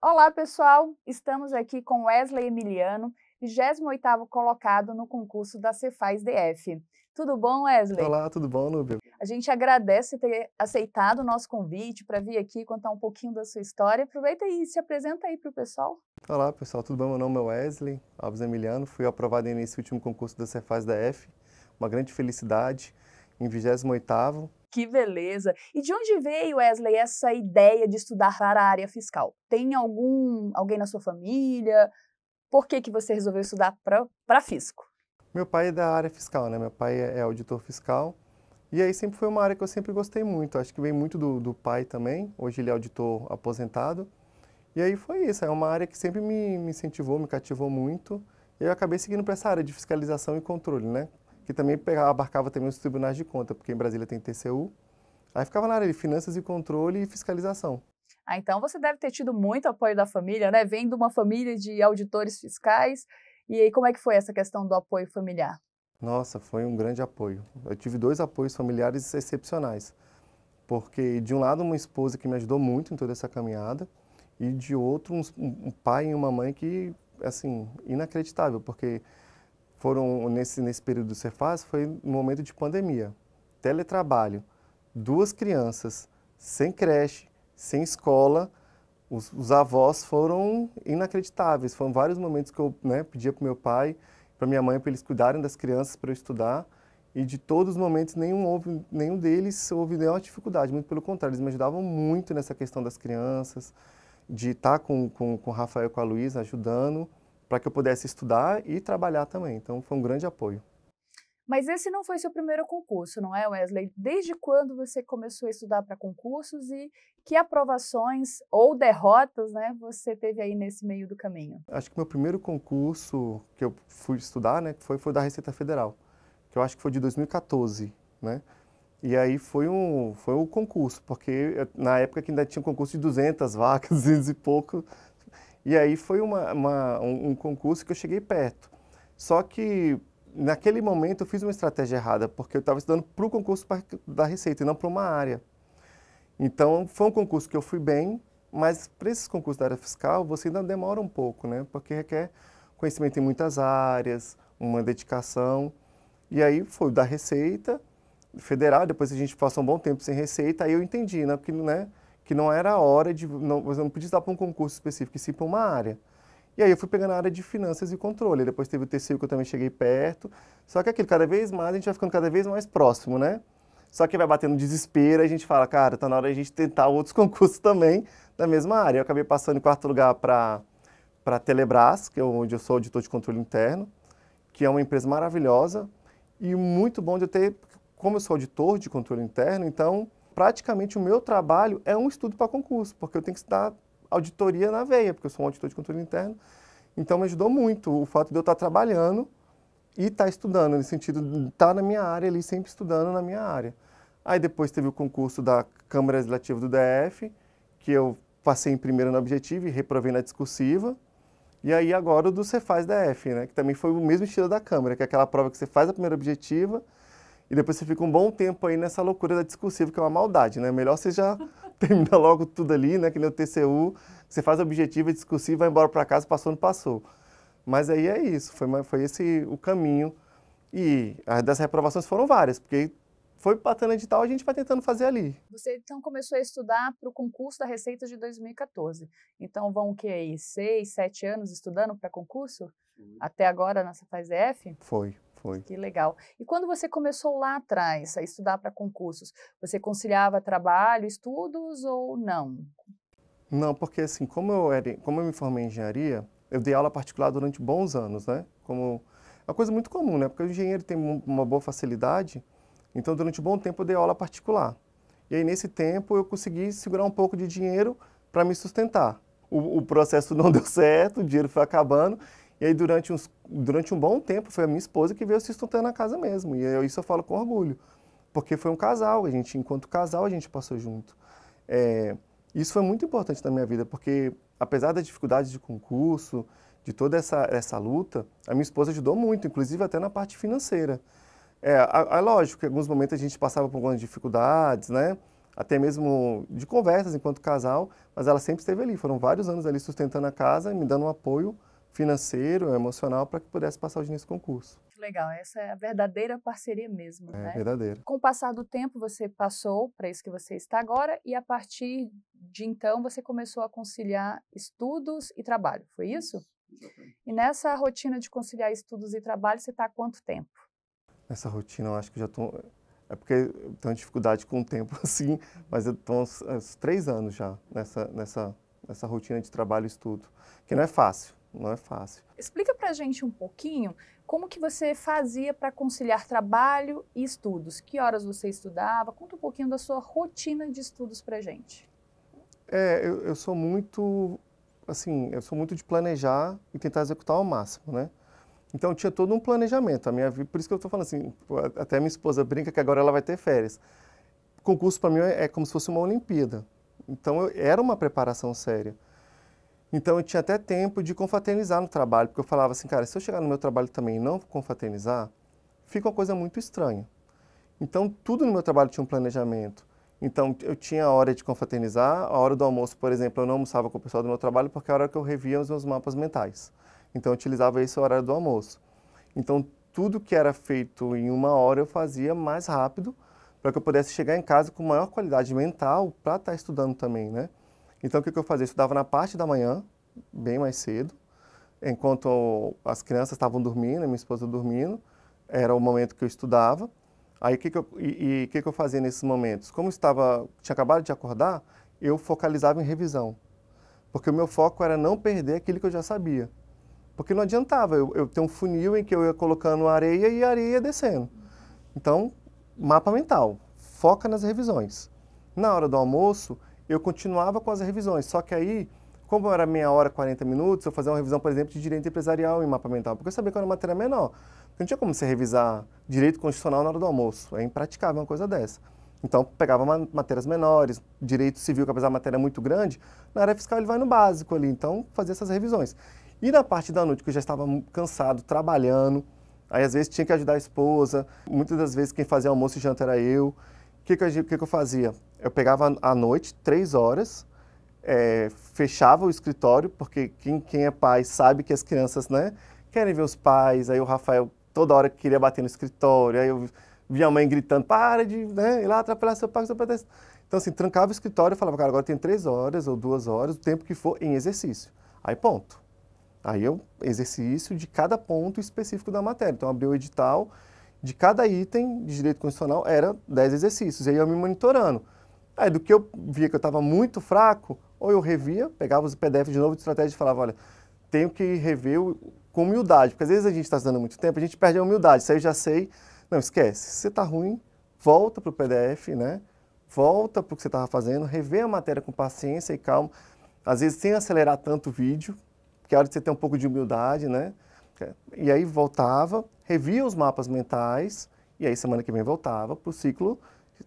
Olá, pessoal! Estamos aqui com Wesley Emiliano, 28º colocado no concurso da Cefaz DF. Tudo bom, Wesley? Olá, tudo bom, Núbia? A gente agradece ter aceitado o nosso convite para vir aqui contar um pouquinho da sua história. Aproveita e se apresenta aí para o pessoal. Olá, pessoal, tudo bom? Meu nome é Wesley Alves Emiliano, fui aprovado nesse último concurso da Cefaz DF, uma grande felicidade, em 28º. Que beleza! E de onde veio, Wesley, essa ideia de estudar para a área fiscal? Tem alguém na sua família? Por que você resolveu estudar para fisco? Meu pai é da área fiscal, né? Meu pai é auditor fiscal, e aí sempre foi uma área que eu sempre gostei muito, acho que vem muito do pai também, hoje ele é auditor aposentado, e aí foi isso, é uma área que sempre me incentivou, me cativou muito, e eu acabei seguindo para essa área de fiscalização e controle, né? Que também abarcava também os tribunais de conta, porque em Brasília tem TCU, aí ficava na área de finanças e controle e fiscalização. Ah, então você deve ter tido muito apoio da família, né? Vem de uma família de auditores fiscais. E aí, como é que foi essa questão do apoio familiar? Nossa, foi um grande apoio. Eu tive dois apoios familiares excepcionais, porque de um lado uma esposa que me ajudou muito em toda essa caminhada e de outro um pai e uma mãe que, assim, inacreditável, porque foram nesse período do Cefaz, foi um momento de pandemia, teletrabalho, duas crianças, sem creche, sem escola, os avós foram inacreditáveis. Foram vários momentos que eu, né, pedia para o meu pai, para minha mãe, para eles cuidarem das crianças para eu estudar. E de todos os momentos, nenhum deles houve nenhuma dificuldade. Muito pelo contrário, eles me ajudavam muito nessa questão das crianças, de estar com o Rafael e com a Luísa ajudando, para que eu pudesse estudar e trabalhar também. Então, foi um grande apoio. Mas esse não foi seu primeiro concurso, não é, Wesley? Desde quando você começou a estudar para concursos e que aprovações ou derrotas, né, você teve aí nesse meio do caminho? Acho que meu primeiro concurso que eu fui estudar, né, foi da Receita Federal, que eu acho que foi de 2014, né? E aí foi um concurso, porque na época que ainda tinha um concurso de 200 vagas, 200 e pouco, e aí foi um concurso que eu cheguei perto. Só que naquele momento eu fiz uma estratégia errada, porque eu estava estudando para o concurso da Receita e não para uma área. Então foi um concurso que eu fui bem, mas para esses concursos da área fiscal você ainda demora um pouco, né? Porque requer conhecimento em muitas áreas, uma dedicação. E aí foi da Receita Federal, depois a gente passou um bom tempo sem Receita, aí eu entendi, né, que não era a hora de, não, você não podia estar para um concurso específico, e sim para uma área. E aí eu fui pegando a área de finanças e controle, depois teve o TCU que eu também cheguei perto, só que aquilo, cada vez mais, a gente vai ficando cada vez mais próximo, né? Só que vai batendo desespero, a gente fala, cara, tá na hora de a gente tentar outros concursos também da mesma área. Eu acabei passando em quarto lugar para a Telebrás, que é onde eu sou auditor de controle interno, que é uma empresa maravilhosa e muito bom de eu ter, como eu sou auditor de controle interno, então praticamente o meu trabalho é um estudo para concurso, porque eu tenho que estudar auditoria na veia, porque eu sou um auditor de controle interno. Então me ajudou muito o fato de eu estar trabalhando e estar estudando, no sentido de estar na minha área ali, sempre estudando na minha área. Aí depois teve o concurso da Câmara Legislativa do DF, que eu passei em primeiro na objetiva e reprovei na discursiva. E aí agora o do Cefaz DF, né, que também foi o mesmo estilo da Câmara, que é aquela prova que você faz a primeira objetiva e depois você fica um bom tempo aí nessa loucura da discursiva, que é uma maldade, né? Melhor você já termina logo tudo ali, né, que nem o TCU, você faz a objetiva, a discursiva, vai embora para casa, passou, não passou. Mas aí é isso, foi esse o caminho. E as das reprovações foram várias, porque foi batendo edital, a gente vai tentando fazer ali. Você então começou a estudar para o concurso da Receita de 2014. Então vão o que aí? 6, 7 anos estudando para concurso? Até agora na Cefaz DF? Foi. Que legal. E quando você começou lá atrás a estudar para concursos, você conciliava trabalho, estudos ou não? Não, porque assim, como eu me formei em engenharia, eu dei aula particular durante bons anos, né? Como é uma coisa muito comum, né? Porque o engenheiro tem uma boa facilidade, então durante um bom tempo eu dei aula particular. E aí nesse tempo eu consegui segurar um pouco de dinheiro para me sustentar. O processo não deu certo, o dinheiro foi acabando, e aí durante um bom tempo foi a minha esposa que veio se sustentando na casa mesmo. E isso eu falo com orgulho, porque foi um casal, enquanto casal, a gente passou junto. Isso foi muito importante na minha vida, porque apesar das dificuldades de concurso, de toda essa luta, a minha esposa ajudou muito, inclusive até na parte financeira. Lógico que em alguns momentos a gente passava por algumas dificuldades, né? até mesmo de conversas enquanto casal, mas ela sempre esteve ali. Foram vários anos ali sustentando a casa e me dando um apoio financeiro, emocional, para que pudesse passar hoje nesse concurso. Que legal, essa é a verdadeira parceria mesmo, É né? verdadeiro. Com o passar do tempo, você passou para isso que você está agora e a partir de então você começou a conciliar estudos e trabalho, foi isso? E nessa rotina de conciliar estudos e trabalho, você está há quanto tempo? Nessa rotina, eu acho que já estou... É porque eu tenho dificuldade com o tempo, assim, mas eu estou há uns 3 anos já nessa rotina de trabalho e estudo, que não é fácil, não é fácil. Explica pra gente um pouquinho como que você fazia para conciliar trabalho e estudos. Que horas você estudava? Conta um pouquinho da sua rotina de estudos pra gente. Eu sou muito, assim, eu sou muito de planejar e tentar executar ao máximo, né? Então, tinha todo um planejamento, a minha vida, por isso que eu estou falando assim, até minha esposa brinca que agora ela vai ter férias. Concurso para mim é como se fosse uma Olimpíada, então era uma preparação séria. Então, eu tinha até tempo de confraternizar no trabalho, porque eu falava assim, cara, se eu chegar no meu trabalho também e não confraternizar, fica uma coisa muito estranha. Então, tudo no meu trabalho tinha um planejamento. Então, eu tinha a hora de confraternizar, a hora do almoço, por exemplo, eu não almoçava com o pessoal do meu trabalho, porque era a hora que eu revia os meus mapas mentais. Então, eu utilizava esse horário do almoço. Então, tudo que era feito em 1 hora, eu fazia mais rápido, para que eu pudesse chegar em casa com maior qualidade mental para estar estudando também, né? Então, o que eu fazia? Eu estudava na parte da manhã, bem mais cedo, enquanto as crianças estavam dormindo, minha esposa dormindo, era o momento que eu estudava. Aí, o que eu fazia nesses momentos? Como tinha acabado de acordar, eu focalizava em revisão, porque o meu foco era não perder aquilo que eu já sabia. Porque não adiantava eu ter um funil em que eu ia colocando areia e a areia ia descendo. Então, mapa mental, foca nas revisões. Na hora do almoço, eu continuava com as revisões, só que aí, como era meia hora, 40 minutos, eu fazia uma revisão, por exemplo, de direito empresarial em mapa mental, porque eu sabia que era uma matéria menor. Não tinha como você revisar direito constitucional na hora do almoço, é impraticável uma coisa dessa. Então, pegava matérias menores, direito civil, que apesar da matéria muito grande, na área fiscal ele vai no básico ali, então fazia essas revisões. E na parte da noite, que eu já estava cansado, trabalhando, aí às vezes tinha que ajudar a esposa, muitas das vezes quem fazia almoço e janta era eu. O que eu fazia? Eu pegava à noite, 3 horas, fechava o escritório, porque quem é pai sabe que as crianças, né, querem ver os pais, aí o Rafael toda hora queria bater no escritório, aí eu via a mãe gritando, para de, né, ir lá atrapalhar seu pai, seu pai. Então assim, trancava o escritório e falava, cara, agora tem 3 horas ou 2 horas, o tempo que for em exercício. Aí ponto. Aí eu exercício de cada ponto específico da matéria. Então, abri o edital, de cada item de direito constitucional era 10 exercícios. E aí eu me monitorando. Aí do que eu via que eu estava muito fraco, ou eu revia, pegava os PDF de novo de estratégia e falava, olha, tenho que rever com humildade, porque às vezes a gente está estudando muito tempo, a gente perde a humildade. Isso aí eu já sei. Não, esquece. Se você está ruim, volta para o PDF, né? Volta para o que você estava fazendo, revê a matéria com paciência e calma. Às vezes sem acelerar tanto o vídeo, que é hora de você ter um pouco de humildade, né? E aí voltava, revia os mapas mentais, e aí semana que vem voltava para o ciclo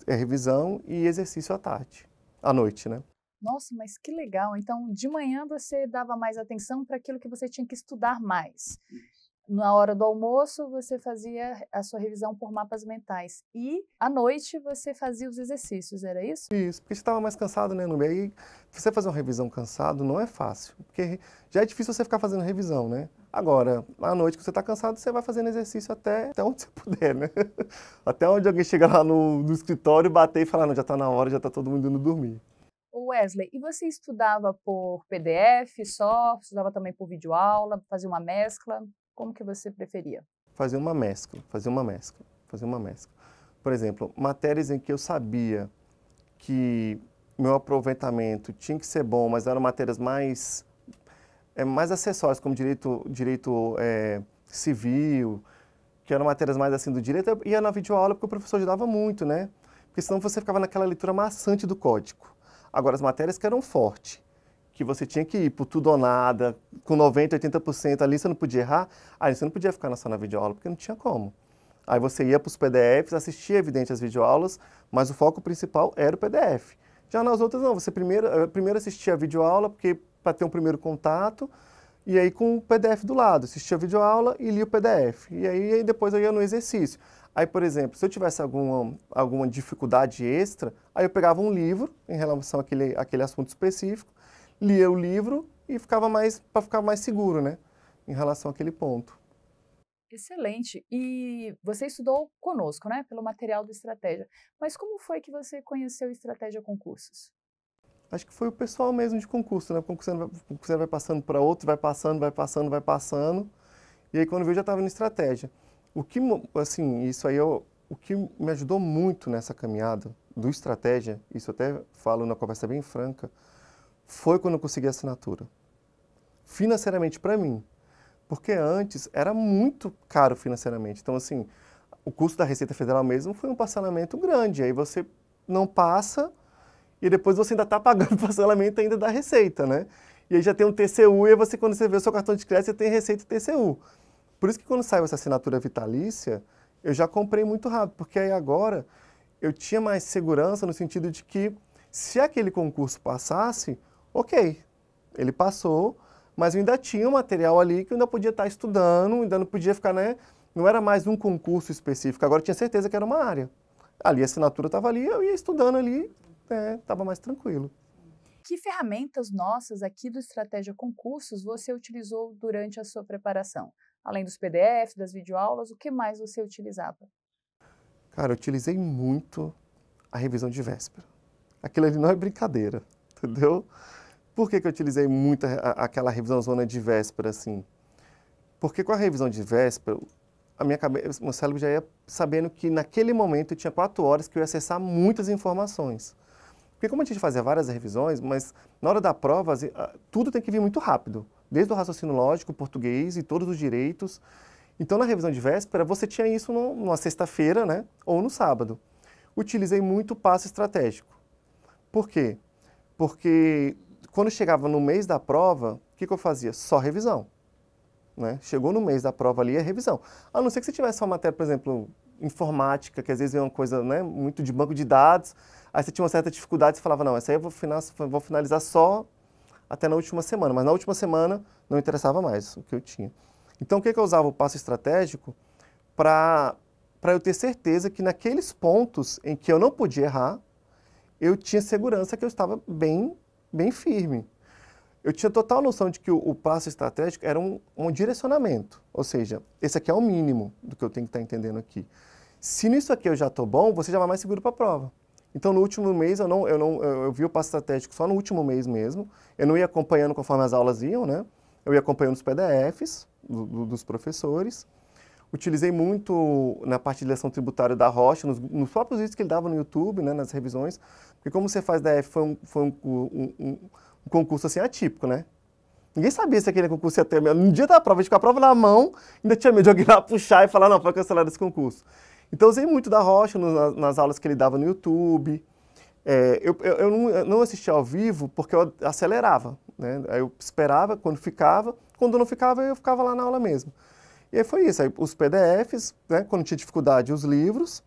revisão e exercício à noite, né? Nossa, mas que legal! Então, de manhã você dava mais atenção para aquilo que você tinha que estudar mais. Na hora do almoço, você fazia a sua revisão por mapas mentais. E, à noite, você fazia os exercícios, era isso? Isso, porque você estava mais cansado, né, Nubia? Aí, você fazer uma revisão cansado não é fácil, porque já é difícil você ficar fazendo revisão, né? Agora, à noite que você está cansado, você vai fazendo exercício até onde você puder, né? Até onde alguém chega lá no escritório, bater e falar, não, já está na hora, já está todo mundo indo dormir. Wesley, e você estudava por PDF só? Estudava também por videoaula? Fazia uma mescla? Como que você preferia? Fazer uma mescla. Por exemplo, matérias em que eu sabia que meu aproveitamento tinha que ser bom, mas eram matérias mais acessórias, como direito civil, que eram matérias mais assim do direito, eu ia na videoaula porque o professor ajudava muito, né? Porque senão você ficava naquela leitura maçante do código. Agora, as matérias que eram fortes, que você tinha que ir por tudo ou nada, com 90%, 80% ali, você não podia errar, aí você não podia ficar só na videoaula, porque não tinha como. Aí você ia para os PDFs, assistia, evidente, as videoaulas, mas o foco principal era o PDF. Já nas outras, não, você primeiro assistia a videoaula, porque para ter um primeiro contato, e aí com o PDF do lado, assistia a videoaula e lia o PDF. E aí depois eu ia no exercício. Aí, por exemplo, se eu tivesse alguma dificuldade extra, aí eu pegava um livro em relação àquele assunto específico, lia o livro e para ficar mais seguro, né, em relação àquele ponto. Excelente. E você estudou conosco, né, pelo material do Estratégia. Mas como foi que você conheceu o Estratégia Concursos? Acho que foi o pessoal mesmo de concurso, né? O concurso vai passando para outro, vai passando, vai passando, vai passando. E aí quando veio já estava no Estratégia. Assim, o que me ajudou muito nessa caminhada do Estratégia, isso eu até falo na conversa bem franca, foi quando eu consegui a assinatura. Financeiramente para mim, porque antes era muito caro financeiramente. Então, assim, o custo da Receita Federal mesmo foi um parcelamento grande. Aí você não passa e depois você ainda está pagando o parcelamento ainda da Receita, né? E aí já tem um TCU e aí quando você vê o seu cartão de crédito, você tem Receita e TCU. Por isso que quando saiu essa assinatura vitalícia, eu já comprei muito rápido, porque aí agora eu tinha mais segurança no sentido de que se aquele concurso passasse, ok, ele passou, mas eu ainda tinha um material ali que eu ainda podia estar estudando, ainda não podia ficar, né? Não era mais um concurso específico, agora eu tinha certeza que era uma área. Ali a assinatura estava ali, eu ia estudando ali, estava mais tranquilo. Que ferramentas nossas aqui do Estratégia Concursos você utilizou durante a sua preparação? Além dos PDFs, das videoaulas, o que mais você utilizava? Cara, eu utilizei muito a revisão de véspera. Aquilo ali não é brincadeira, entendeu? Por que eu utilizei muito aquela revisão zona de véspera, assim? Porque com a revisão de véspera, meu cérebro já ia sabendo que naquele momento eu tinha 4 horas que eu ia acessar muitas informações. Porque como a gente fazia várias revisões, mas na hora da prova, tudo tem que vir muito rápido. Desde o raciocínio lógico, português e todos os direitos. Então, na revisão de véspera, você tinha isso numa sexta-feira, né? Ou no sábado. Utilizei muito o passo estratégico. Por quê? Porque quando chegava no mês da prova, o que eu fazia? Só revisão. Né? Chegou no mês da prova ali, é revisão. A não ser que você tivesse uma matéria, por exemplo, informática, que às vezes é uma coisa, né, muito de banco de dados, aí você tinha uma certa dificuldade, você falava, não, essa aí eu vou finalizar só até na última semana, mas na última semana não interessava mais o que eu tinha. Então, o que eu usava o passo estratégico para eu ter certeza que naqueles pontos em que eu não podia errar, eu tinha segurança que eu estava bem firme. Eu tinha total noção de que o passo estratégico era um direcionamento, ou seja, esse aqui é o mínimo do que eu tenho que estar entendendo aqui. Se nisso aqui eu já estou bom, você já vai mais seguro para a prova. Então, no último mês, eu vi o passo estratégico só no último mês mesmo. Eu não ia acompanhando conforme as aulas iam, né? Eu ia acompanhando os PDFs dos professores. Utilizei muito na parte de legislação tributária da Rocha, nos próprios vídeos que ele dava no YouTube, né, nas revisões. Porque como você faz DF, foi um concurso assim atípico, né? Ninguém sabia se aquele concurso ia ter. No dia da prova, a gente com a prova na mão, ainda tinha medo de alguém lá puxar e falar, não, pode cancelar esse concurso. Então, eu usei muito da Rocha nas aulas que ele dava no YouTube. Eu não assistia ao vivo porque eu acelerava, né? Aí eu esperava, quando não ficava, eu ficava lá na aula mesmo. E aí foi isso, aí os PDFs, né? Quando tinha dificuldade, os livros,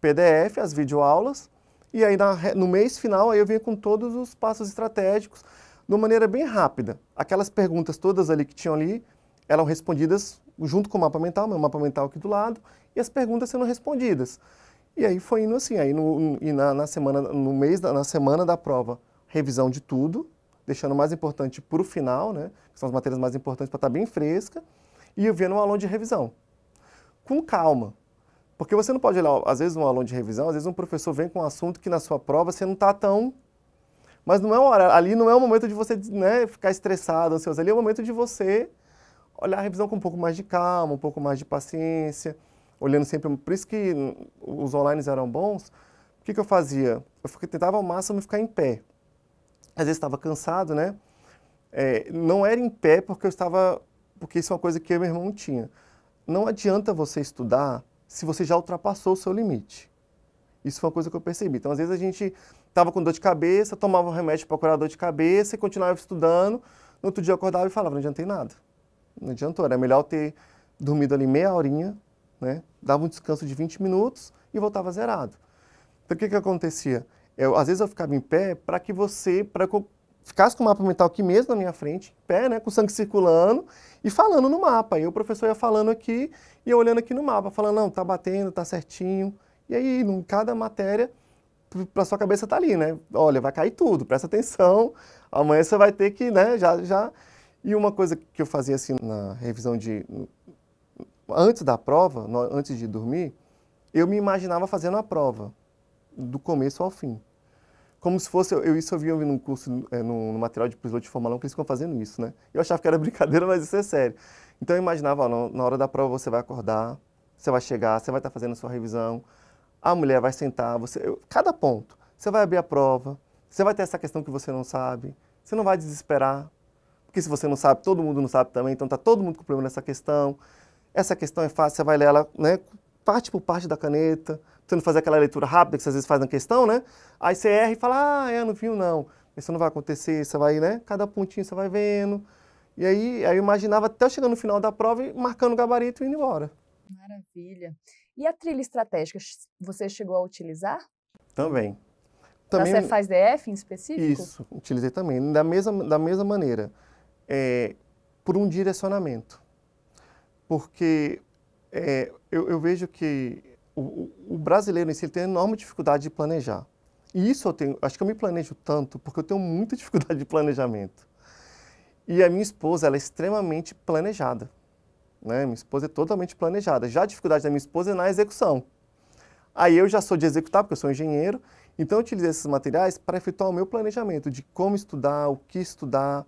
PDF, as videoaulas, e aí no mês final aí eu vinha com todos os passos estratégicos, de uma maneira bem rápida. Aquelas perguntas todas ali que tinham ali, eram respondidas junto com o mapa mental, meu mapa mental aqui do lado, e as perguntas sendo respondidas. E aí foi indo assim, aí na semana da prova, revisão de tudo, deixando o mais importante para o final, né? Que são as matérias mais importantes para estar bem fresca, e eu vendo um aulão de revisão. Com calma. Porque você não pode olhar, às vezes, um aulão de revisão, às vezes um professor vem com um assunto que na sua prova você não está tão... Mas não é uma hora, ali não é o momento de você, né, ficar estressado, ansioso, ali é o momento de você olhar a revisão com um pouco mais de calma, um pouco mais de paciência, olhando sempre, por isso que os online eram bons. O que eu fazia? Eu tentava ao máximo ficar em pé. Às vezes estava cansado, né? Não era em pé porque porque isso é uma coisa que eu e meu irmão tinha. Não adianta você estudar se você já ultrapassou o seu limite. Isso foi uma coisa que eu percebi. Então, às vezes a gente estava com dor de cabeça, tomava um remédio para curar a dor de cabeça e continuava estudando. No outro dia eu acordava e falava, não adiantei nada. Não adiantou, era melhor ter dormido ali meia horinha, né? Dava um descanso de 20 minutos e voltava zerado. Então, o que acontecia? Às vezes eu ficava em pé para que ficasse com o mapa mental aqui mesmo na minha frente, em pé, né, com o sangue circulando e falando no mapa. Aí o professor ia falando aqui e eu olhando aqui no mapa, falando, não, tá batendo, tá certinho. E aí, em cada matéria, para sua cabeça tá ali, né? Olha, vai cair tudo, presta atenção, amanhã você vai ter que, né, já... E uma coisa que eu fazia assim na revisão antes da prova, antes de dormir, eu me imaginava fazendo a prova, do começo ao fim. Como se fosse, isso eu vi num curso, no material de piloto de Fórmula 1, que eles ficam fazendo isso, né? Eu achava que era brincadeira, mas isso é sério. Então eu imaginava, ó, na hora da prova você vai acordar, você vai chegar, você vai estar fazendo a sua revisão, a mulher vai sentar, cada ponto. Você vai abrir a prova, você vai ter essa questão que você não sabe, você não vai desesperar, porque se você não sabe, todo mundo não sabe também, então está todo mundo com problema nessa questão. Essa questão é fácil, você vai ler ela, né, parte por parte da caneta, você não fazer aquela leitura rápida que você às vezes faz na questão, né? Aí você erra e fala, não viu não. Isso não vai acontecer, você vai, né, cada pontinho você vai vendo. E aí eu imaginava até eu chegar no final da prova e marcando o gabarito e indo embora. Maravilha. E a trilha estratégica, você chegou a utilizar? Também. Para Cefaz DF em específico? Isso, utilizei também, da mesma maneira, por um direcionamento. Porque eu vejo que o brasileiro em si tem enorme dificuldade de planejar. E isso acho que eu me planejo tanto porque eu tenho muita dificuldade de planejamento. E a minha esposa, ela é extremamente planejada, né? Minha esposa é totalmente planejada. Já a dificuldade da minha esposa é na execução. Aí eu já sou de executar, porque eu sou engenheiro, então eu utilizei esses materiais para efetuar o meu planejamento de como estudar, o que estudar,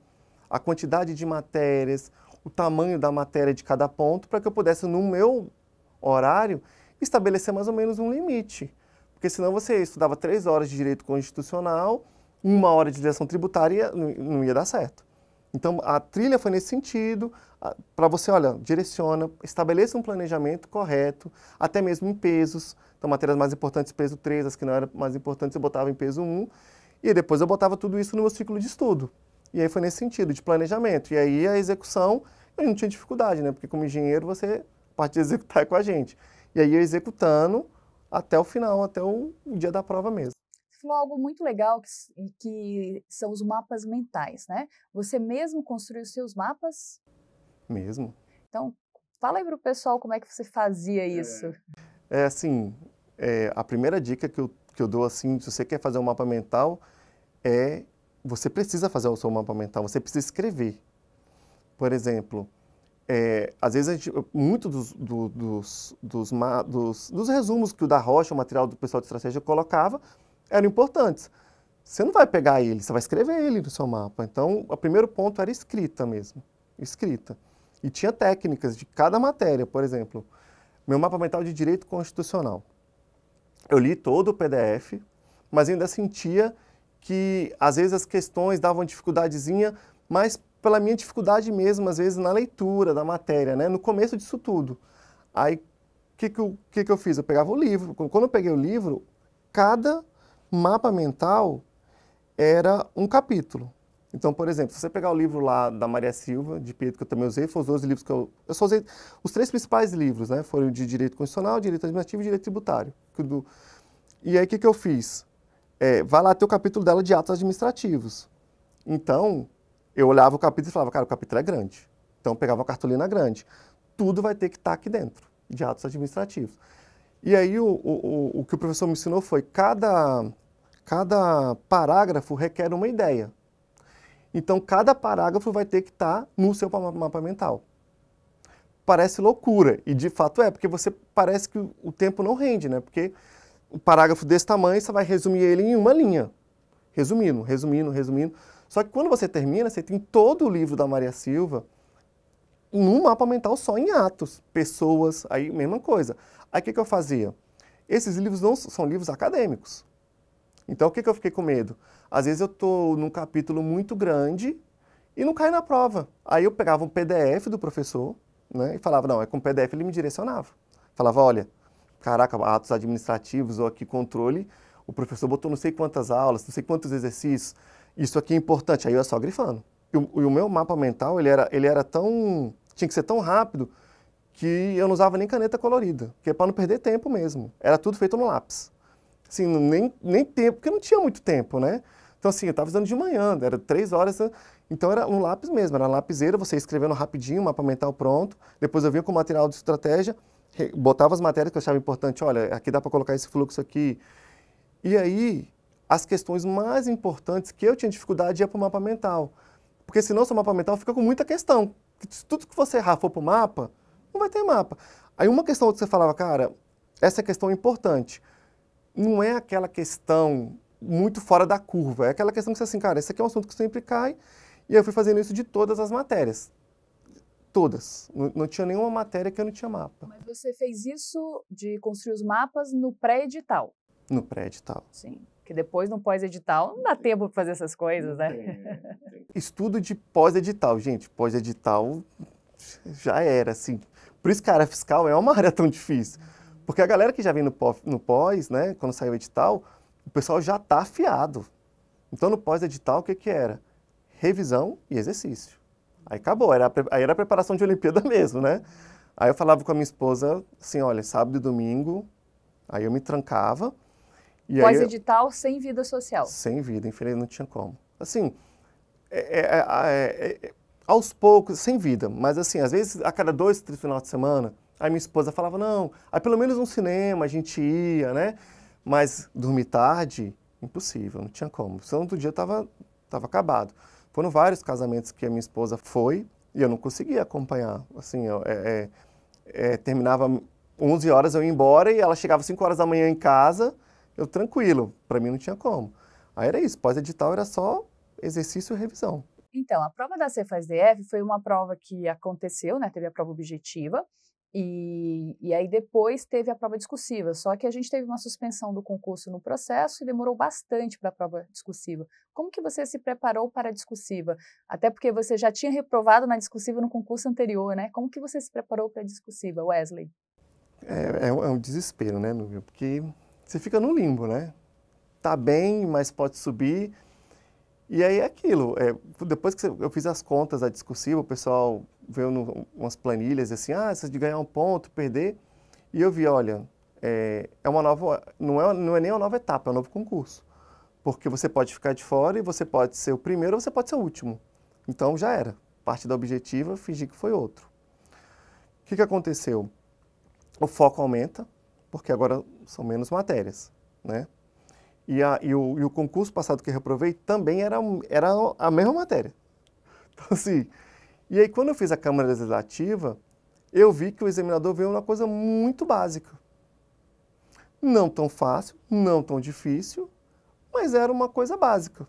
a quantidade de matérias, o tamanho da matéria de cada ponto, para que eu pudesse, no meu horário, estabelecer mais ou menos um limite. Porque senão você estudava 3 horas de direito constitucional, 1 hora de legislação tributária, não ia dar certo. Então a trilha foi nesse sentido, para você, olha, direciona, estabeleça um planejamento correto, até mesmo em pesos. Então matérias mais importantes, peso 3, as que não eram mais importantes eu botava em peso 1, e depois eu botava tudo isso no meu ciclo de estudo. E aí foi nesse sentido, de planejamento. E aí a execução, eu não tinha dificuldade, né? Porque como engenheiro, a parte de executar é com a gente. E aí eu executando até o final, até o dia da prova mesmo. Você falou algo muito legal, que são os mapas mentais, né? Você mesmo construiu os seus mapas? Mesmo. Então, fala aí para o pessoal como é que você fazia isso. Assim, a primeira dica que eu dou, assim, se você quer fazer um mapa mental, você precisa fazer o seu mapa mental, você precisa escrever. Por exemplo, às vezes muitos dos resumos que o da Rocha, o material do pessoal de estratégia, colocava, eram importantes. Você não vai pegar ele, você vai escrever ele no seu mapa. Então, o primeiro ponto era escrita mesmo, escrita. E tinha técnicas de cada matéria, por exemplo, meu mapa mental de direito constitucional. Eu li todo o PDF, mas ainda sentia que às vezes as questões davam dificuldadezinha, mas pela minha dificuldade mesmo, às vezes na leitura da matéria, né? No começo disso tudo. Aí, o que eu fiz? Eu pegava o livro. Quando eu peguei o livro, cada mapa mental era um capítulo. Então, por exemplo, se você pegar o livro lá da Maria Silva, de Pedro, que eu também usei, foram os 12 livros que eu só usei, os 3 principais livros, né? Foram de direito constitucional, direito administrativo e direito tributário. E aí, o que eu fiz? Vai lá ter o capítulo dela de atos administrativos. Então, eu olhava o capítulo e falava, cara, o capítulo é grande. Então, eu pegava uma cartolina grande. Tudo vai ter que estar aqui dentro, de atos administrativos. E aí, o que o professor me ensinou foi, cada parágrafo requer uma ideia. Então, cada parágrafo vai ter que estar no seu mapa mental. Parece loucura, e de fato porque parece que o tempo não rende, né? Porque um parágrafo desse tamanho, você vai resumir ele em uma linha. Resumindo, resumindo, resumindo. Só que quando você termina, você tem todo o livro da Maria Silva num mapa mental só em atos, pessoas, aí mesma coisa. Aí o que eu fazia? Esses livros não são livros acadêmicos. Então o que eu fiquei com medo? Às vezes eu estou num capítulo muito grande e não cai na prova. Aí eu pegava um PDF do professor, né, e falava, não, com PDF ele me direcionava. Falava, olha, caraca, atos administrativos ou aqui controle, o professor botou não sei quantas aulas, não sei quantos exercícios, isso aqui é importante, aí eu ia só grifando. E o meu mapa mental, ele era tão, tinha que ser tão rápido, que eu não usava nem caneta colorida, que é para não perder tempo mesmo. Era tudo feito no lápis. Assim, nem tempo, porque não tinha muito tempo, né? Então, assim, eu estava usando de manhã, era 3 horas, então era um lápis mesmo, era uma lapiseira, você escrevendo rapidinho, mapa mental pronto, depois eu vinha com o material de estratégia, botava as matérias que eu achava importante, olha, aqui dá para colocar esse fluxo aqui. E aí, as questões mais importantes que eu tinha dificuldade ia para o mapa mental. Porque senão o seu mapa mental fica com muita questão. Se tudo que você errar for para o mapa, não vai ter mapa. Aí uma questão que você falava, cara, essa questão é importante. Não é aquela questão muito fora da curva, é aquela questão que você assim, cara, esse aqui é um assunto que sempre cai, e eu fui fazendo isso de todas as matérias. Todas. Não tinha nenhuma matéria que eu não tinha mapa. Mas você fez isso de construir os mapas no pré-edital? No pré-edital. Sim. Que depois, no pós-edital, não dá tempo para fazer essas coisas, né? Estudo de pós-edital, gente. Pós-edital já era, assim. Por isso que a área fiscal é uma área tão difícil. Porque a galera que já vem no pós, né, quando saiu o edital, o pessoal já está afiado. Então, no pós-edital, o que que era? Revisão e exercício. Aí acabou, aí era a preparação de Olimpíada mesmo, né? Aí eu falava com a minha esposa, assim, olha, sábado e domingo, aí eu me trancava. Pós-edital sem vida social? Sem vida, infelizmente não tinha como. Assim, aos poucos, sem vida, mas assim, às vezes a cada 2, 3 finais de semana, aí minha esposa falava, não, aí pelo menos um cinema a gente ia, né? Mas dormir tarde, impossível, não tinha como. Senão outro dia tava acabado. Foram vários casamentos que a minha esposa foi e eu não conseguia acompanhar. Assim, terminava 11 horas, eu ia embora e ela chegava 5 horas da manhã em casa, eu tranquilo, para mim não tinha como. Aí era isso, pós-edital era só exercício e revisão. Então, a prova da Cefaz-DF foi uma prova que aconteceu, né? Teve a prova objetiva e aí depois teve a prova discursiva. Só que a gente teve uma suspensão do concurso no processo e demorou bastante para a prova discursiva. Como que você se preparou para a discursiva? Até porque você já tinha reprovado na discursiva no concurso anterior, né? Como que você se preparou para a discursiva, Wesley? É um desespero, né, Nubia? Porque você fica no limbo, né? Tá bem, mas pode subir. E aí é aquilo, depois que eu fiz as contas da discursiva, o pessoal veio umas planilhas assim, você de ganhar um ponto, perder, e eu vi, olha, é uma nova, não é nem uma nova etapa, é um novo concurso, porque você pode ficar de fora e você pode ser o primeiro ou você pode ser o último. Então já era, parte da objetiva, fingi que foi outro. O que aconteceu? O foco aumenta, porque agora são menos matérias, né? E o concurso passado que eu reprovei também era a mesma matéria. Então, assim, e aí quando eu fiz a Câmara Legislativa, eu vi que o examinador veio uma coisa muito básica. Não tão fácil, não tão difícil, mas era uma coisa básica.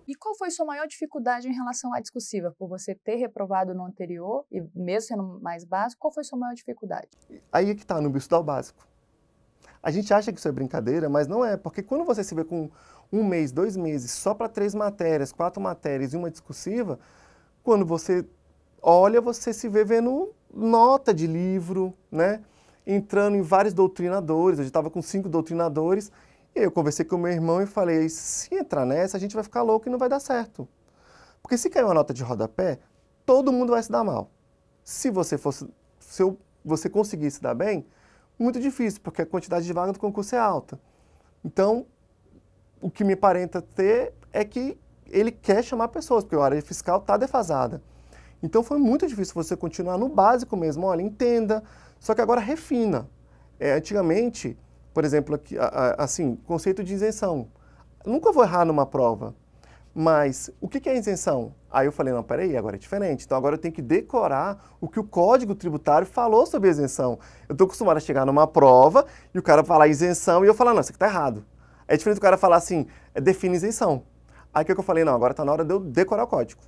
E qual foi sua maior dificuldade em relação à discursiva? Por você ter reprovado no anterior, e mesmo sendo mais básico, qual foi sua maior dificuldade? Aí é que está, no estudar o básico. A gente acha que isso é brincadeira, mas não é, porque quando você se vê com 1 mês, 2 meses, só para 3 matérias, 4 matérias e uma discursiva, quando você olha, você se vê vendo nota de livro, né? Entrando em vários doutrinadores, eu já estava com 5 doutrinadores, e eu conversei com o meu irmão e falei, se entrar nessa, a gente vai ficar louco e não vai dar certo. Porque se cair uma nota de rodapé, todo mundo vai se dar mal. Se você conseguisse se dar bem, muito difícil, porque a quantidade de vaga do concurso é alta. Então, o que me aparenta ter é que ele quer chamar pessoas, porque a área fiscal está defasada. Então, foi muito difícil você continuar no básico mesmo. Olha, entenda, só que agora refina. Antigamente, por exemplo, aqui, assim, conceito de isenção. Nunca vou errar numa prova, mas o que é isenção? Aí eu falei, não, peraí, agora é diferente. Então agora eu tenho que decorar o que o Código Tributário falou sobre isenção. Eu estou acostumado a chegar numa prova e o cara falar isenção e eu falar, não, isso aqui está errado. É diferente do cara falar assim, define isenção. Aí o que eu falei, não, agora está na hora de eu decorar o código.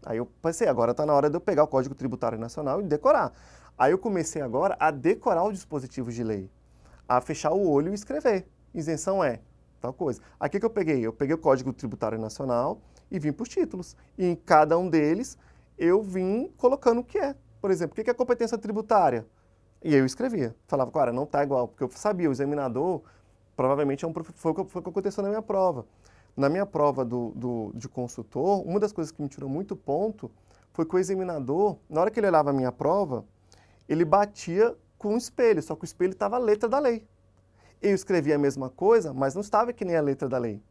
Aí eu pensei, agora está na hora de eu pegar o Código Tributário Nacional e decorar. Aí eu comecei agora a decorar os dispositivos de lei, a fechar o olho e escrever. Isenção é tal coisa. Aqui que eu peguei? Eu peguei o Código Tributário Nacional e vim para os títulos. E em cada um deles, eu vim colocando o que é. Por exemplo, o que é competência tributária? E aí eu escrevia. Falava, cara, não está igual, porque eu sabia, o examinador, provavelmente foi o que aconteceu na minha prova. Na minha prova de consultor, uma das coisas que me tirou muito ponto foi que o examinador, na hora que ele olhava a minha prova, ele batia com um espelho, só que o espelho estava a letra da lei. Eu escrevi a mesma coisa, mas não estava que nem a letra da lei.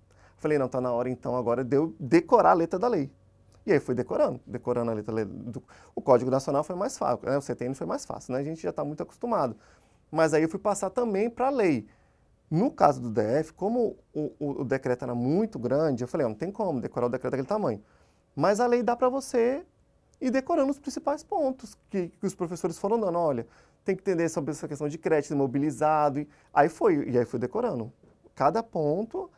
Falei, não, tá na hora então agora de eu decorar a letra da lei. E aí fui decorando a letra da lei. O Código Nacional foi mais fácil, né? O CTN foi mais fácil, né? A gente já está muito acostumado. Mas aí eu fui passar também para a lei. No caso do DF, como o decreto era muito grande, eu falei, não tem como decorar o decreto daquele tamanho. Mas a lei dá para você ir decorando os principais pontos que os professores foram dando. Olha, tem que entender sobre essa questão de crédito imobilizado. E aí fui decorando cada ponto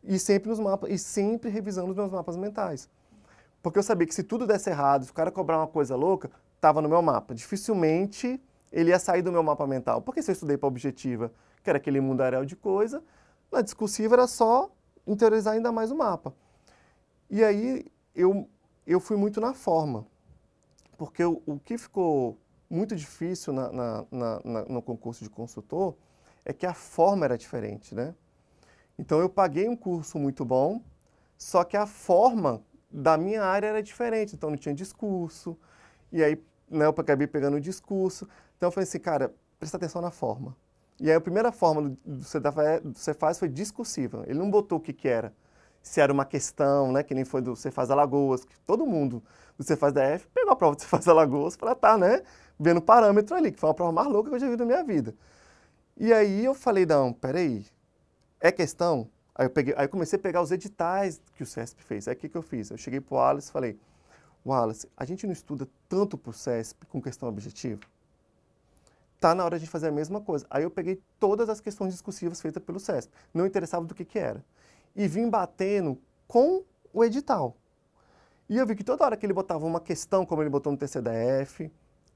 e sempre nos mapas, e sempre revisando os meus mapas mentais. Porque eu sabia que se tudo desse errado, se o cara cobrar uma coisa louca, estava no meu mapa. Dificilmente ele ia sair do meu mapa mental. Porque se eu estudei para a objetiva, que era aquele mundaréu de coisa, na discursiva era só interiorizar ainda mais o mapa. E aí eu fui muito na forma. Porque o que ficou muito difícil no concurso de consultor é que a forma era diferente, né? Então eu paguei um curso muito bom, só que a forma da minha área era diferente, então não tinha discurso, e aí, né, eu acabei pegando o discurso. Então eu falei assim, cara, presta atenção na forma. E aí a primeira forma do Cefaz foi discursiva. Ele não botou o que era. Se era uma questão, né, que nem foi do Cefaz Alagoas, que todo mundo do Cefaz DF pegou a prova do Cefaz Alagoas para estar, né, vendo parâmetro ali, que foi uma prova mais louca que eu já vi na minha vida. E aí eu falei, não, peraí, é questão? Aí eu comecei a pegar os editais que o CESP fez. Aí o que eu fiz? Eu cheguei para o Wallace e falei, Wallace, a gente não estuda tanto para o CESP com questão objetiva? Tá na hora de fazer a mesma coisa. Aí eu peguei todas as questões discursivas feitas pelo CESP, não interessava do que era, e vim batendo com o edital. E eu vi que toda hora que ele botava uma questão, como ele botou no TCDF,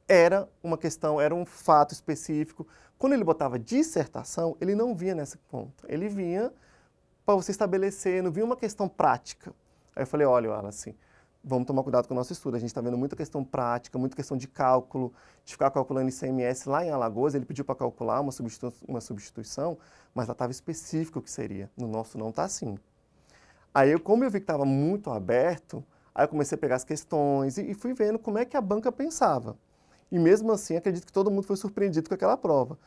era uma questão, era um fato específico. Quando ele botava dissertação, ele não vinha nesse ponto. Ele vinha para você estabelecer, não vinha uma questão prática. Aí eu falei, olha, Wallace, vamos tomar cuidado com o nosso estudo. A gente está vendo muita questão prática, muita questão de cálculo, de ficar calculando ICMS lá em Alagoas. Ele pediu para calcular uma substituição, mas lá estava específico o que seria. No nosso não está assim. Aí, como eu vi que estava muito aberto, aí eu comecei a pegar as questões e fui vendo como é que a banca pensava. E mesmo assim, acredito que todo mundo foi surpreendido com aquela prova.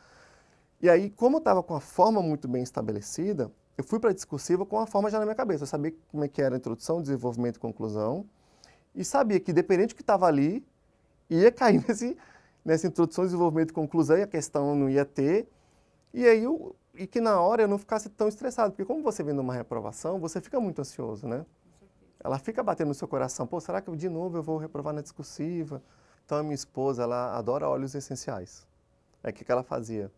E aí, como eu estava com a forma muito bem estabelecida, eu fui para a discursiva com a forma já na minha cabeça. Eu sabia como é que era a introdução, desenvolvimento e conclusão. E sabia que, dependente do que estava ali, ia cair nessa introdução, desenvolvimento e conclusão, e a questão não ia ter. E aí, e que na hora eu não ficasse tão estressado. Porque como você vem numa reprovação, você fica muito ansioso, né? Ela fica batendo no seu coração. Pô, será que de novo eu vou reprovar na discursiva? Então, a minha esposa, ela adora óleos essenciais. Aí, o que ela fazia?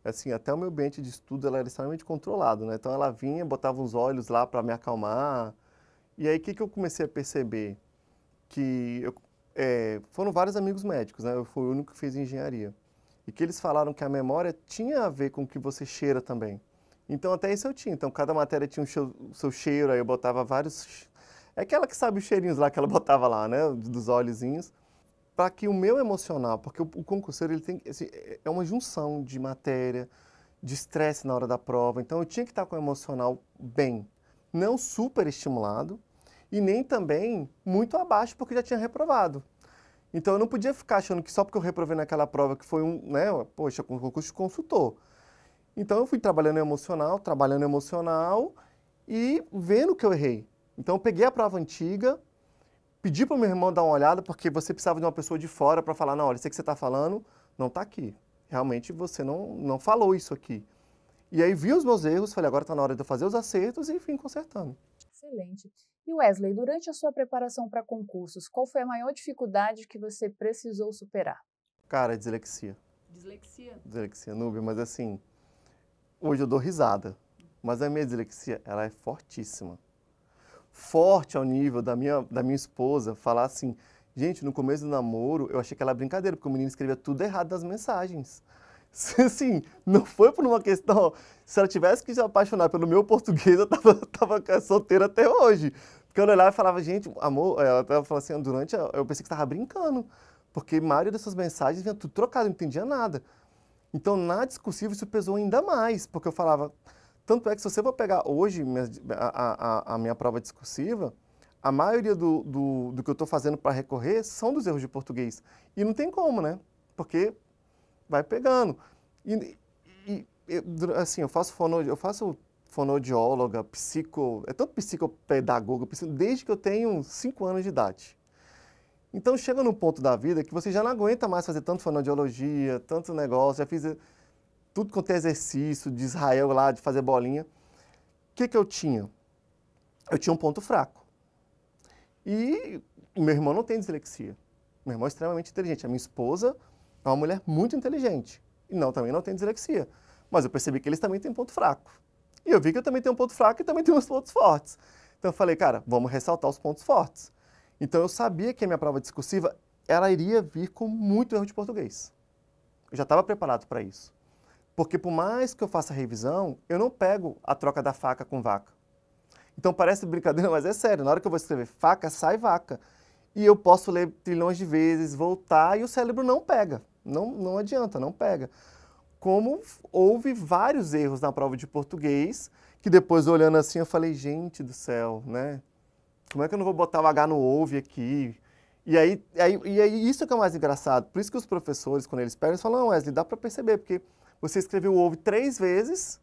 Assim, até o meu ambiente de estudo, ela era extremamente controlado, né? Então, ela vinha, botava uns óleos lá para me acalmar. E aí, o que eu comecei a perceber? Que foram vários amigos médicos, né? Eu fui o único que fez engenharia. E que eles falaram que a memória tinha a ver com o que você cheira também. Então, até isso eu tinha. Então, cada matéria tinha o seu cheiro, aí eu botava vários... É aquela que sabe os cheirinhos lá que ela botava lá, né? Dos óleozinhos. Para que o meu emocional, porque o concurseiro ele tem, é uma junção de matéria, de estresse na hora da prova, então eu tinha que estar com o emocional bem, não super estimulado e nem também muito abaixo porque já tinha reprovado. Então eu não podia ficar achando que só porque eu reprovei naquela prova que foi poxa, com concurso de consultor. Então eu fui trabalhando emocional e vendo que eu errei. Então eu peguei a prova antiga, pedi para o meu irmão dar uma olhada, porque você precisava de uma pessoa de fora para falar, não, olha, isso que você está falando não está aqui. Realmente você não falou isso aqui. E aí vi os meus erros, falei, agora está na hora de eu fazer os acertos e vim consertando. Excelente. E Wesley, durante a sua preparação para concursos, qual foi a maior dificuldade que você precisou superar? Cara, dislexia. Dislexia? Dislexia, Núbia, mas assim, hoje eu dou risada, mas a minha dislexia, ela é fortíssima. Forte ao nível da minha esposa falar assim, gente, no começo do namoro eu achei que era brincadeira, porque o menino escrevia tudo errado nas mensagens. Assim, não foi por uma questão, se ela tivesse que se apaixonar pelo meu português, eu tava solteira até hoje. Porque eu olhava e falava, gente, amor, ela falava assim, eu pensei que você estava brincando, porque a maioria dessas mensagens vinha tudo trocado, eu não entendia nada. Então, na discursiva, isso pesou ainda mais, porque eu falava... Tanto é que se você for pegar hoje a minha prova discursiva, a maioria do que eu estou fazendo para recorrer são dos erros de português. E não tem como, né? Porque vai pegando. Assim, eu faço fonoaudióloga, é tanto psicopedagoga, desde que eu tenho 5 anos de idade. Então chega num ponto da vida que você já não aguenta mais fazer tanto fonoaudiologia, tanto negócio, já fiz tudo quanto é exercício de Israel lá, de fazer bolinha. O que eu tinha? Eu tinha um ponto fraco. E meu irmão não tem dislexia. Meu irmão é extremamente inteligente. A minha esposa é uma mulher muito inteligente. E também não tem dislexia. Mas eu percebi que eles também têm ponto fraco. E eu vi que eu também tenho um ponto fraco e também tenho uns pontos fortes. Então eu falei, cara, vamos ressaltar os pontos fortes. Então eu sabia que a minha prova discursiva, ela iria vir com muito erro de português. Eu já estava preparado para isso. Porque por mais que eu faça revisão, eu não pego a troca da faca com vaca. Então parece brincadeira, mas é sério. Na hora que eu vou escrever faca, sai vaca. E eu posso ler trilhões de vezes, voltar, e o cérebro não pega. Não adianta, não pega. Como houve vários erros na prova de português, que depois olhando assim eu falei, gente do céu, né? Como é que eu não vou botar o H no ouve aqui? E aí isso que é o mais engraçado. Por isso que os professores, quando eles pegam, eles falam, não, Wesley, dá para perceber, porque você escreveu o ouve 3 vezes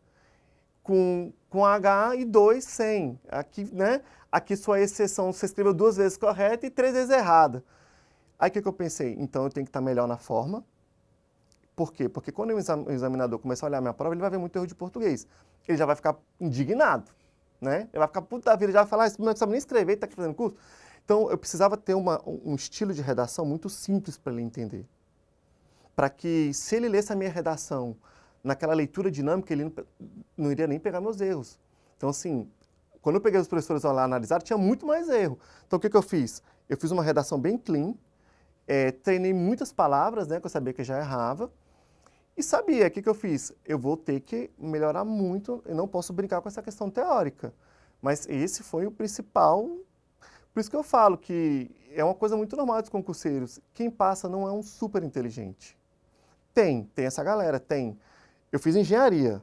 com H e 2 sem. Aqui, né? Aqui sua exceção, você escreveu 2 vezes correta e 3 vezes errada. Aí o que eu pensei? Então eu tenho que estar melhor na forma. Por quê? Porque quando o examinador começar a olhar a minha prova, ele vai ver muito erro de português. Ele já vai ficar indignado, né? Ele vai ficar puta da vida, já vai falar, não sabe nem escrever, está aqui fazendo curso. Então eu precisava ter um estilo de redação muito simples para ele entender. Para que, se ele lesse a minha redação naquela leitura dinâmica, ele não iria nem pegar meus erros. Então, assim, quando eu peguei os professores lá analisaram, tinha muito mais erro. Então, o que eu fiz? Eu fiz uma redação bem clean, treinei muitas palavras, né, que eu sabia que eu já errava, e sabia, o que eu fiz? Eu vou ter que melhorar muito, eu não posso brincar com essa questão teórica. Mas esse foi o principal. Por isso que eu falo que é uma coisa muito normal dos concurseiros. Quem passa não é um super inteligente. Tem essa galera, tem. Eu fiz engenharia.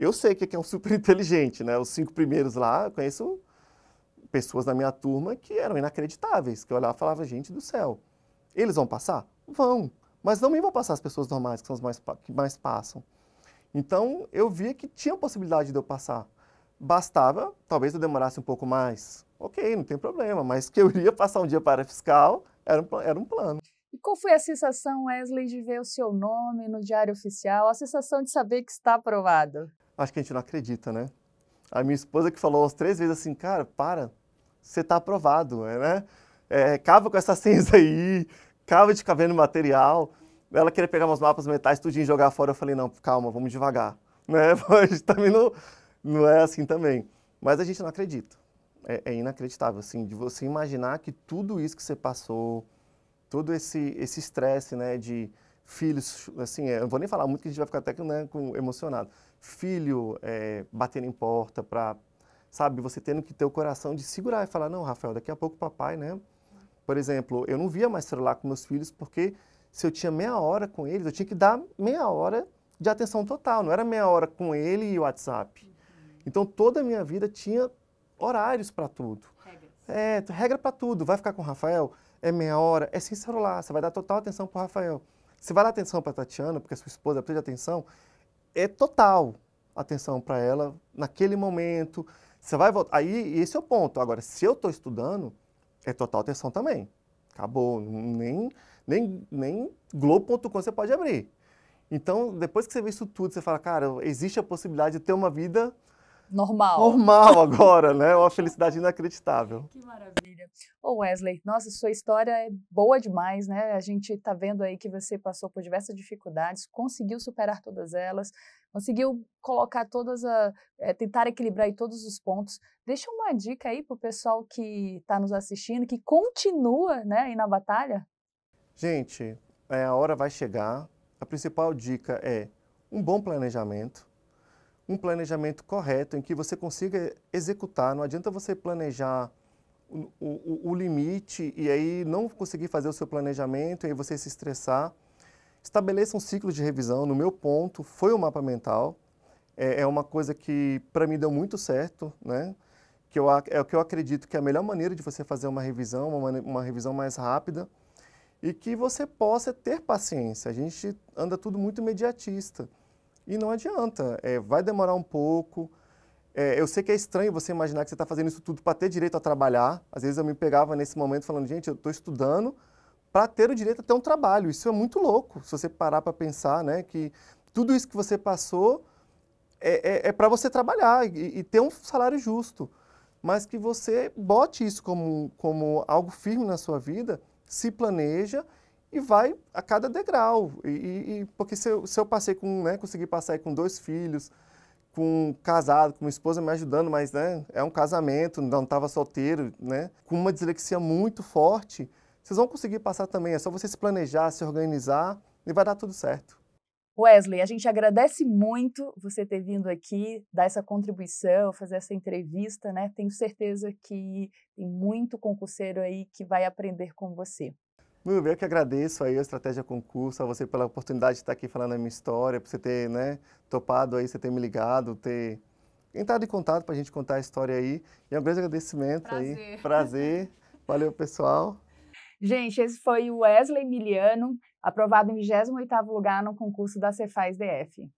Eu sei que é um super inteligente, né? Os 5 primeiros lá, eu conheço pessoas na minha turma que eram inacreditáveis, que eu olhava e falava, gente do céu, eles vão passar? Vão. Mas também vão passar as pessoas normais, que são as que mais passam. Então, eu via que tinha possibilidade de eu passar. Bastava, talvez eu demorasse um pouco mais. Ok, não tem problema, mas que eu iria passar um dia para fiscal, era um plano. E qual foi a sensação, Wesley, de ver o seu nome no Diário Oficial, a sensação de saber que está aprovado? Acho que a gente não acredita, né? A minha esposa que falou umas 3 vezes assim, cara, para, você está aprovado, né? Cava com essa cinza aí, cava de ficar vendo material. Ela queria pegar meus mapas mentais, tudinho, jogar fora. Eu falei, não, calma, vamos devagar. Né? A gente também não é assim também. Mas a gente não acredita. É inacreditável, assim, de você imaginar que tudo isso que você passou, todo esse estresse, né, de filhos, assim, eu não vou nem falar muito que a gente vai ficar até emocionado. Filho batendo em porta sabe, você tendo que ter o coração de segurar e falar, não, Rafael, daqui a pouco papai, né? Por exemplo, eu não via mais celular com meus filhos porque se eu tinha meia hora com eles, eu tinha que dar meia hora de atenção total, não era meia hora com ele e o WhatsApp. Então, toda a minha vida tinha horários para tudo. Regra para tudo. Vai ficar com o Rafael? É meia hora, é sem celular, você vai dar total atenção para o Rafael. Você vai dar atenção para a Tatiana, porque a sua esposa precisa de atenção, é total atenção para ela naquele momento. Você vai voltar. Aí, esse é o ponto. Agora, se eu estou estudando, é total atenção também. Acabou. Nem Globo.com você pode abrir. Então, depois que você vê isso tudo, você fala, cara, existe a possibilidade de ter uma vida normal agora, né? Uma felicidade inacreditável. Que maravilha. Ô Wesley, nossa, sua história é boa demais, né? A gente está vendo aí que você passou por diversas dificuldades, conseguiu superar todas elas, conseguiu colocar tentar equilibrar aí todos os pontos. Deixa uma dica aí para o pessoal que está nos assistindo, que continua, né, aí na batalha. Gente, a hora vai chegar. A principal dica é um bom planejamento. Um planejamento correto em que você consiga executar. Não adianta você planejar o limite e aí não conseguir fazer o seu planejamento e aí você se estressar. Estabeleça um ciclo de revisão. No meu ponto, foi o mapa mental. É uma coisa que para mim deu muito certo, né? É o que eu acredito que é a melhor maneira de você fazer uma revisão, uma revisão mais rápida e que você possa ter paciência. A gente anda tudo muito imediatista. E não adianta, vai demorar um pouco, eu sei que é estranho você imaginar que você está fazendo isso tudo para ter direito a trabalhar. Às vezes eu me pegava nesse momento falando, gente, eu estou estudando para ter o direito a ter um trabalho. Isso é muito louco, se você parar para pensar, né, que tudo isso que você passou é para você trabalhar e ter um salário justo. Mas que você bote isso como algo firme na sua vida, se planeja e vai a cada degrau. Porque se eu passei com, né, consegui passar aí com 2 filhos, com casado, com uma esposa me ajudando, mas né, é um casamento, não estava solteiro, né, com uma dislexia muito forte, vocês vão conseguir passar também. É só você se planejar, se organizar e vai dar tudo certo. Wesley, a gente agradece muito você ter vindo aqui, dar essa contribuição, fazer essa entrevista, né? Tenho certeza que tem muito concurseiro aí que vai aprender com você. Eu que agradeço aí a Estratégia Concurso, a você pela oportunidade de estar aqui falando a minha história, por você ter, né, topado aí, você ter me ligado, ter entrado em contato para a gente contar a história aí. E é um grande agradecimento. Prazer. Aí. Prazer. Valeu, pessoal. Gente, esse foi o Wesley Miliano, aprovado em 28º lugar no concurso da Cefaz DF.